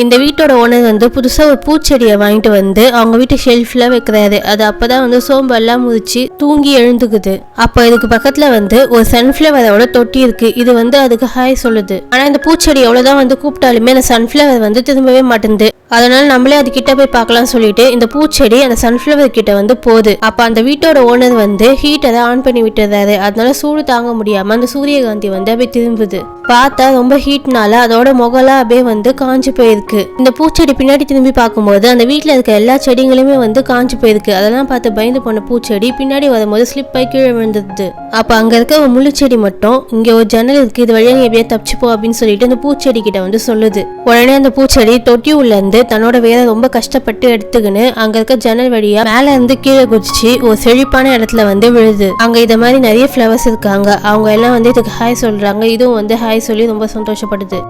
இந்த வீட்டோட ஓனர் வந்து புதுசா ஒரு பூச்செடியை வாங்கிட்டு வந்து அவங்க வீட்டு ஷெல்ஃப்ல வைக்கிறாரு. அது அப்பதான் வந்து சோம்பெல்லாம் முதிச்சு தூங்கி எழுந்துக்குது. அப்ப இதுக்கு பக்கத்துல வந்து ஒரு சன்ஃபிளவரோட தொட்டி இருக்கு. இது வந்து அதுக்கு ஹாய் சொல்லுது. ஆனா இந்த பூச்செடி எவ்வளவுதான் வந்து கூப்பிட்டாலுமே அந்த சன்ஃபிளவர் வந்து திரும்பவே மாட்டேங்குது. அதனால நம்மளே அது கிட்ட போய் பார்க்கலாம் சொல்லிட்டு இந்த பூச்செடி அந்த சன்ஃபிளவர் கிட்ட வந்து போகுது. அப்ப அந்த வீட்டோட ஓனர் வந்து ஹீட்டரை ஆன் பண்ணி விட்டுறாரு. அதனால சூடு தாங்க முடியாம அந்த சூரியகாந்தி வந்து அப்படியே திரும்புது. பார்த்தா ரொம்ப ஹீட்னால அதோட முகலாம் அப்படியே வந்து காஞ்சு போயிருக்கு. இந்த பூச்செடி பின்னாடி திரும்பி பார்க்கும்போது அந்த வீட்டுல இருக்க எல்லா செடிகளுமே வந்து காஞ்சு போயிருக்கு. அதெல்லாம் பார்த்து பயந்து போன பூச்செடி பின்னாடி வரும்போது ஸ்லிப் ஆகி கீழே விழுந்துருது. அப்ப அங்க இருக்க ஒரு முள்ளு செடி மட்டும் இங்க ஒரு ஜன்னல் இருக்கு, இது வழியா நீ எப்படியே தப்பிச்சுப்போ அப்படின்னு சொல்லிட்டு அந்த பூச்செடி கிட்ட வந்து சொல்லுது. உடனே அந்த பூச்செடி தொட்டி உள்ள இருந்து தன்னோட வேலை ரொம்ப கஷ்டப்பட்டு எடுத்துக்கின்னு அங்க இருக்க ஜன்னல் வழியா மேல இருந்து கீழே குதிச்சு ஒரு செழிப்பான இடத்துல வந்து விழுது. அங்க இத மாதிரி நிறைய ஃபிளவர்ஸ் இருக்காங்க. அவங்க எல்லாம் வந்து இதுக்கு ஹாய் சொல்றாங்க. இதுவும் வந்து ஹாய் சொல்லி ரொம்ப சந்தோஷப்படுது.